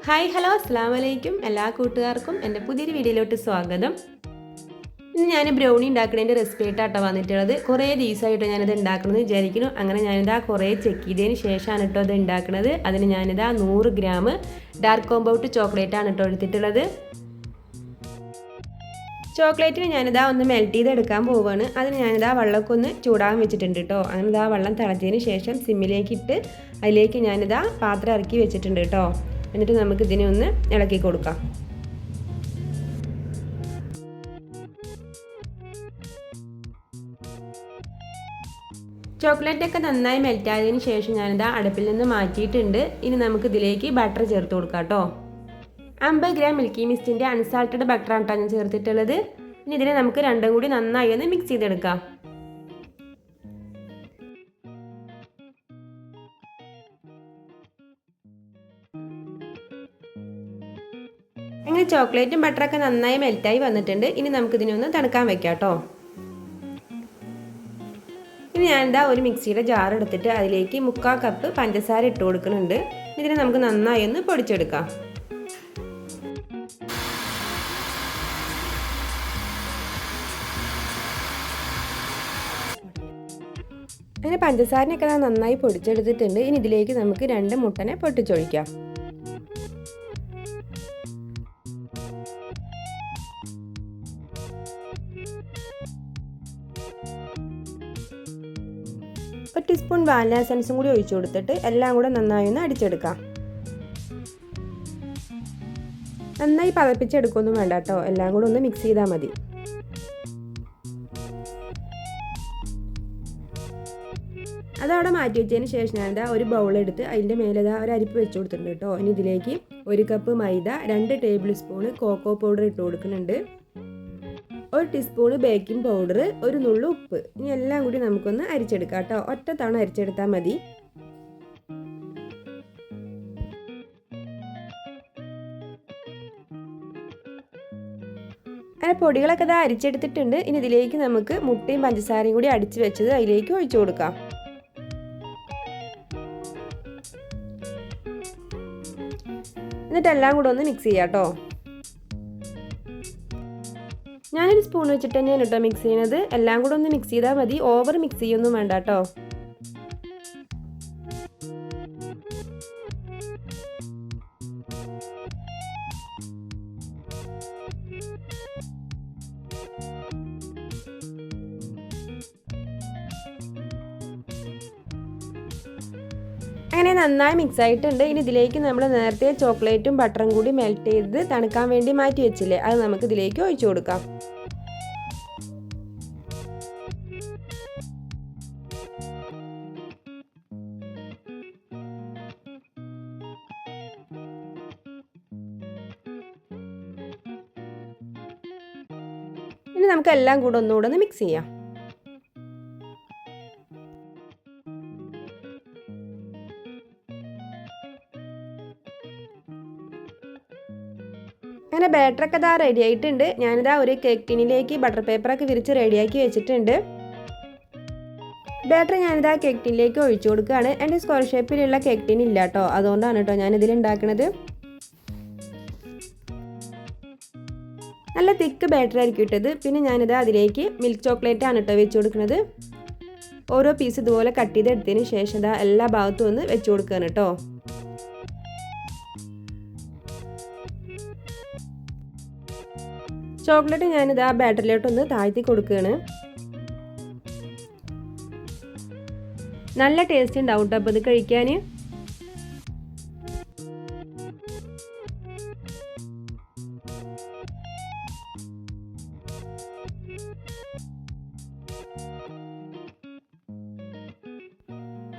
Hi hello അസ്സലാമു അലൈക്കും എല്ലാ കൂട്ടുകാർക്കും എൻ്റെ പുതിയൊരു വീഡിയോയിലോട്ട് സ്വാഗതം. ഇന്ന് ഞാൻ ബ്രൗണി ഉണ്ടാക്കുന്നതിൻ്റെ റെസിപ്പി ആയിട്ടാണ് വന്നിട്ടുള്ളത്. കുറേ ദിവസമായിട്ട് ഞാനിത് ഉണ്ടാക്കണമെന്ന് വിചാരിക്കുന്നു. അങ്ങനെ ഞാനിതാ കുറേ ചെക്ക് ചെയ്തതിന് ശേഷമാണ് കേട്ടോ ഇത് ഉണ്ടാക്കുന്നത്. അതിന് ഞാനിതാ 100 ഗ്രാം ഡാർക്ക് കോമ്പൗണ്ട് ചോക്ലേറ്റാണ് കേട്ടോ എടുത്തിട്ടുള്ളത്. ചോക്ലേറ്റിന് ഞാനിതാ ഒന്ന് മെൽറ്റ് ചെയ്തെടുക്കാൻ പോവുകയാണ്. അതിന് ഞാനിതാ വെള്ളമൊക്കെ ഒന്ന് ചൂടാൻ വെച്ചിട്ടുണ്ട് കേട്ടോ. അങ്ങനെ ഇതാ വെള്ളം തിളച്ചതിന് ശേഷം സിമ്മിലേക്ക് ഇട്ട് അതിലേക്ക് ഞാനിതാ പാത്രം ഇറക്കി വെച്ചിട്ടുണ്ട് കേട്ടോ. എന്നിട്ട് നമുക്ക് ഇതിനെ ഒന്ന് ഇളക്കി കൊടുക്കാം. ചോക്ലേറ്റൊക്കെ നന്നായി മെൽറ്റ് ആയതിനു ശേഷം ഞാനിതാ അടുപ്പിൽ നിന്ന് മാറ്റിയിട്ടുണ്ട്. ഇനി നമുക്ക് ഇതിലേക്ക് ബട്ടർ ചേർത്ത് കൊടുക്കാം കേട്ടോ. 50 ഗ്രാം മിൽക്കി മിസ്റ്റിൻ്റെ അൺസാൾട്ടഡ് ബട്ടറാണ് കേട്ടോ ഞാൻ ചേർത്തിട്ടുള്ളത്. ഇനി ഇതിനെ നമുക്ക് രണ്ടും കൂടി നന്നായി ഒന്ന് മിക്സ് ചെയ്തെടുക്കാം. അങ്ങനെ ചോക്ലേറ്റും ബട്ടറൊക്കെ നന്നായി മെൽറ്റായി വന്നിട്ടുണ്ട്. ഇനി നമുക്കിതിനൊന്ന് തണുക്കാൻ വെക്കാം കേട്ടോ. ഇനി ഞാനിതാ ഒരു മിക്സിയുടെ ജാർ എടുത്തിട്ട് അതിലേക്ക് 3/4 കപ്പ് പഞ്ചസാര ഇട്ട് കൊടുക്കുന്നുണ്ട്. ഇതിനെ നമുക്ക് നന്നായി ഒന്ന് പൊടിച്ചെടുക്കാം. അങ്ങനെ പഞ്ചസാരയൊക്കെ നന്നായി പൊടിച്ചെടുത്തിട്ടുണ്ട്. ഇനി ഇതിലേക്ക് നമുക്ക് 2 മുട്ടനെ പൊട്ടിച്ചൊഴിക്കാം. ഒരു ടീസ്പൂൺ വാനില എസൻസും കൂടി ഒഴിച്ചു കൊടുത്തിട്ട് എല്ലാം കൂടെ നന്നായി ഒന്ന് അടിച്ചെടുക്കാം. നന്നായി പതപ്പിച്ചെടുക്കൊന്നും വേണ്ട കേട്ടോ, എല്ലാം കൂടെ ഒന്ന് മിക്സ് ചെയ്താൽ മതി. അതവിടെ മാറ്റി വെച്ചതിന് ശേഷം ഞാനിതാ ഒരു ബൗളെടുത്ത് അതിൻ്റെ മേലെതാ ഒരു അരിപ്പ് വെച്ച് കൊടുത്തിട്ടുണ്ട് കേട്ടോ. ഇനി ഇതിലേക്ക് 1 കപ്പ് മൈദ, 2 ടേബിൾ സ്പൂൺ കോക്കോ പൗഡർ ഇട്ട് കൊടുക്കുന്നുണ്ട്, 1 ടീസ്പൂൺ ബേക്കിംഗ് പൗഡർ, ഒരു നുള്ളു ഉപ്പ്. ഇനി എല്ലാം കൂടി നമുക്കൊന്ന് അരിച്ചെടുക്കാം കേട്ടോ. ഒറ്റ തവണ അരിച്ചെടുത്താൽ മതി. അങ്ങനെ പൊടികളൊക്കെ ഇതാ അരിച്ചെടുത്തിട്ടുണ്ട്. ഇനി ഇതിലേക്ക് നമുക്ക് മുട്ടയും പഞ്ചസാരയും കൂടി അടിച്ച് വെച്ചത് അതിലേക്ക് ഒഴിച്ചു കൊടുക്കാം. എന്നിട്ട് എല്ലാം കൂടെ ഒന്ന് മിക്സ് ചെയ്യാം കേട്ടോ. ഞാനൊരു സ്പൂൺ വെച്ചിട്ട് തന്നെയാണ് കേട്ടോ മിക്സ് ചെയ്യുന്നത്. എല്ലാം കൂടെ ഒന്ന് മിക്സ് ചെയ്താൽ മതി, ഓവർ മിക്സ് ചെയ്യൊന്നും വേണ്ട കേട്ടോ. അങ്ങനെ നന്നായി മിക്സ് ആയിട്ടുണ്ട്. ഇനി ഇതിലേക്ക് നമ്മൾ നേരത്തെ ചോക്ലേറ്റും ബട്ടറും കൂടി മെൽറ്റ് ചെയ്ത് തണുക്കാൻ വേണ്ടി മാറ്റി വെച്ചില്ലേ, അത് നമുക്ക് ഇതിലേക്ക് ഒഴിച്ചു കൊടുക്കാം. ഇനി നമുക്ക് എല്ലാം കൂടെ ഒന്നുകൂടെ ഒന്ന് മിക്സ് ചെയ്യാം. അങ്ങനെ ബാറ്ററൊക്കെ ഇതാ റെഡി ആയിട്ടുണ്ട്. ഞാനിതാ ഒരു കേക്ക് ടിന്നിലേക്ക് ബട്ടർ പേപ്പറൊക്കെ വിരിച്ച് റെഡിയാക്കി വെച്ചിട്ടുണ്ട്. ബാറ്റർ ഞാനിതാ കേക്ക് ടിന്നിലേക്ക് ഒഴിച്ചു കൊടുക്കുകയാണ്. എൻ്റെ സ്ക്വയർ ഷേപ്പിലുള്ള കേക്ക് ടിൻ ഇല്ല കേട്ടോ, അതുകൊണ്ടാണ് കേട്ടോ ഞാനിതിൽ ഉണ്ടാക്കുന്നത്. നല്ല തിക്ക് ബാറ്റർ ആയിരിക്കും ഇട്ടത്. പിന്നെ ഞാനിതാ അതിലേക്ക് മിൽക്ക് ചോക്ലേറ്റ് ആണ് കേട്ടോ വെച്ച് കൊടുക്കുന്നത്. ഓരോ പീസ് ഇതുപോലെ കട്ട് ചെയ്തെടുത്തതിന് ശേഷം ഇതാ എല്ലാ ഭാഗത്തും ഒന്ന് വെച്ച് കൊടുക്കുകയാണ് കേട്ടോ. ചോക്ലേറ്റ് ഞാനിത് ആ ബാറ്ററിലോട്ടൊന്ന് താഴ്ത്തി കൊടുക്കുകയാണ്. നല്ല ടേസ്റ്റ് ഉണ്ടാവും കേട്ടോ അപ്പോൾ ഇത് കഴിക്കാൻ.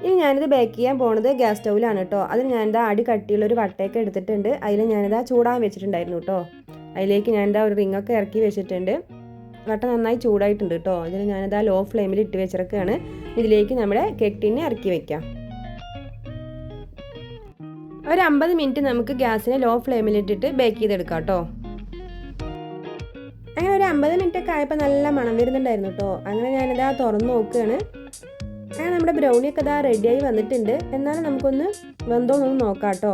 ഇനി ഞാനിത് ബേക്ക് ചെയ്യാൻ പോണത് ഗ്യാസ് സ്റ്റൗവിലാണ് കേട്ടോ. അതിന് ഞാനിതാ അടി കട്ടിയുള്ളൊരു വട്ടയൊക്കെ എടുത്തിട്ടുണ്ട്. അതിൽ ഞാനിതാ ചൂടാൻ വെച്ചിട്ടുണ്ടായിരുന്നു കേട്ടോ. അതിലേക്ക് ഞാനിതാ ഒരു റിങ്ങൊക്കെ ഇറക്കി വെച്ചിട്ടുണ്ട്. വട്ട നന്നായി ചൂടായിട്ടുണ്ട് കേട്ടോ. ഇതിൽ ഞാനിതാ ലോ ഫ്ലെയിമിൽ ഇട്ട് വെച്ചിറക്കുകയാണ്. ഇതിലേക്ക് നമ്മുടെ കേക്ക് ടിന്നെ ഇറക്കി വെക്കാം. ഒരു 50 മിനിറ്റ് നമുക്ക് ഗ്യാസിനെ ലോ ഫ്ലെയിമിലിട്ടിട്ട് ബേക്ക് ചെയ്തെടുക്കാം കേട്ടോ. അങ്ങനെ ഒരു 50 മിനിറ്റ് ഒക്കെ ആയപ്പോൾ നല്ല മണം വരുന്നുണ്ടായിരുന്നു കേട്ടോ. അങ്ങനെ ഞാനിതാ തുറന്ന് നോക്കുകയാണ്. അങ്ങനെ നമ്മുടെ ബ്രൗണിയൊക്കെ ഇതാ റെഡിയായി വന്നിട്ടുണ്ട്. എന്നാലും നമുക്കൊന്ന് വെന്തോന്നൊന്ന് നോക്കാം കേട്ടോ.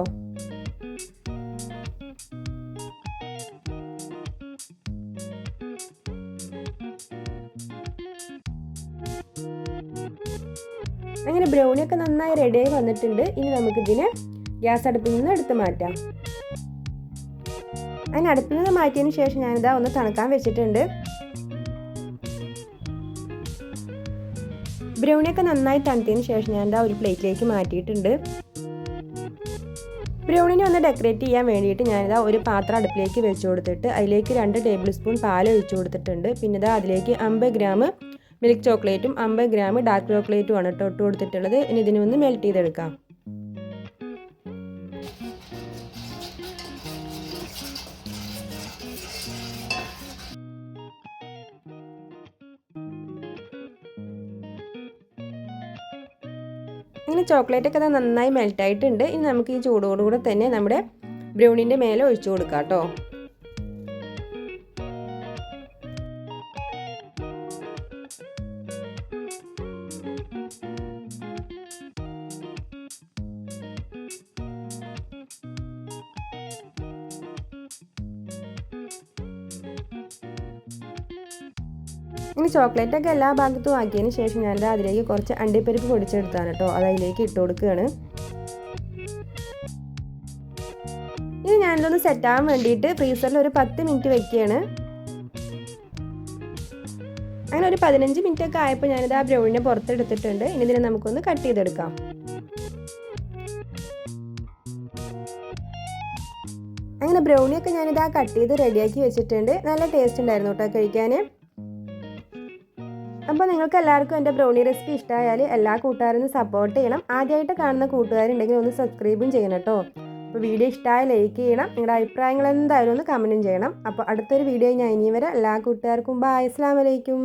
അങ്ങനെ ബ്രൗണിയൊക്കെ നന്നായി റെഡിയായി വന്നിട്ടുണ്ട്. ഇനി നമുക്കിതിനെ ഗ്യാസ് അടുപ്പിൽ നിന്ന് എടുത്ത് മാറ്റാം. അങ്ങനെ അടുപ്പിൽ നിന്ന് മാറ്റിയതിന് ശേഷം ഞാനിതാ ഒന്ന് തണുക്കാൻ വെച്ചിട്ടുണ്ട്. ബ്രൗണിയൊക്കെ നന്നായി തണുത്തതിന് ശേഷം ഞാനിതാ ഒരു പ്ലേറ്റിലേക്ക് മാറ്റിയിട്ടുണ്ട്. ബ്രൗണിനെ ഒന്ന് ഡെക്കറേറ്റ് ചെയ്യാൻ വേണ്ടിയിട്ട് ഞാനിതാ ഒരു പാത്രം അടുപ്പിലേക്ക് വെച്ച് കൊടുത്തിട്ട് അതിലേക്ക് 2 ടേബിൾ സ്പൂൺ പാൽ ഒഴിച്ചു കൊടുത്തിട്ടുണ്ട്. പിന്നെ ഇതാ അതിലേക്ക് 50 ഗ്രാം മിൽക്ക് ചോക്ലേറ്റും 50 ഗ്രാം ഡാർക്ക് ചോക്ലേറ്റുമാണ് ഇട്ട് കൊടുത്തിട്ടുള്ളത്. ഇനി ഇതിനെ ഒന്ന് മെൽറ്റ് ചെയ്തെടുക്കാം. അങ്ങനെ ചോക്ലേറ്റൊക്കെ അത് നന്നായി മെൽറ്റായിട്ടുണ്ട്. ഇനി നമുക്ക് ഈ ചൂടോടുകൂടെ തന്നെ നമ്മുടെ ബ്രൗണിൻ്റെ മേലെ ഒഴിച്ചു കൊടുക്കാം കേട്ടോ. ഇനി ചോക്ലേറ്റൊക്കെ എല്ലാ ഭാഗത്തും ആക്കിയതിന് ശേഷം ഞാൻ അതിലേക്ക് കുറച്ച് അണ്ടിപ്പരിപ്പ് പൊടിച്ചെടുത്താണ് കേട്ടോ, അത് അതിലേക്ക് ഇട്ട് കൊടുക്കുകയാണ്. ഇനി ഞാനിതൊന്ന് സെറ്റാകാൻ വേണ്ടിയിട്ട് ഫ്രീസറിൽ ഒരു 10 മിനിറ്റ് വെക്കുകയാണ്. അങ്ങനെ ഒരു 15 മിനിറ്റ് ഒക്കെ ആയപ്പോൾ ഞാനിത് ആ ബ്രൗണിനെ പുറത്തെടുത്തിട്ടുണ്ട്. ഇനി ഇതിനെ നമുക്കൊന്ന് കട്ട് ചെയ്തെടുക്കാം. അങ്ങനെ ബ്രൗണിയൊക്കെ ഞാനിത് കട്ട് ചെയ്ത് റെഡിയാക്കി വെച്ചിട്ടുണ്ട്. നല്ല ടേസ്റ്റ് ഉണ്ടായിരുന്നു കേട്ടോ കഴിക്കാൻ. അപ്പോൾ നിങ്ങൾക്ക് എല്ലാവർക്കും എൻ്റെ ബ്രൗണി റെസിപ്പി ഇഷ്ടമായാൽ എല്ലാ കൂട്ടുകാരും സപ്പോർട്ട് ചെയ്യണം. ആദ്യമായിട്ട് കാണുന്ന കൂട്ടുകാരുണ്ടെങ്കിൽ ഒന്ന് സബ്സ്ക്രൈബും ചെയ്യണം കേട്ടോ. അപ്പോൾ വീഡിയോ ഇഷ്ടമായ ലൈക്ക് ചെയ്യണം. നിങ്ങളുടെ അഭിപ്രായങ്ങൾ എന്തായാലും ഒന്ന് കമൻറ്റും ചെയ്യണം. അപ്പോൾ അടുത്തൊരു വീഡിയോ ഞാൻ ഇനി വരെ എല്ലാ കൂട്ടുകാർക്കും ബൈ. അസ്സലാമു അലൈക്കും.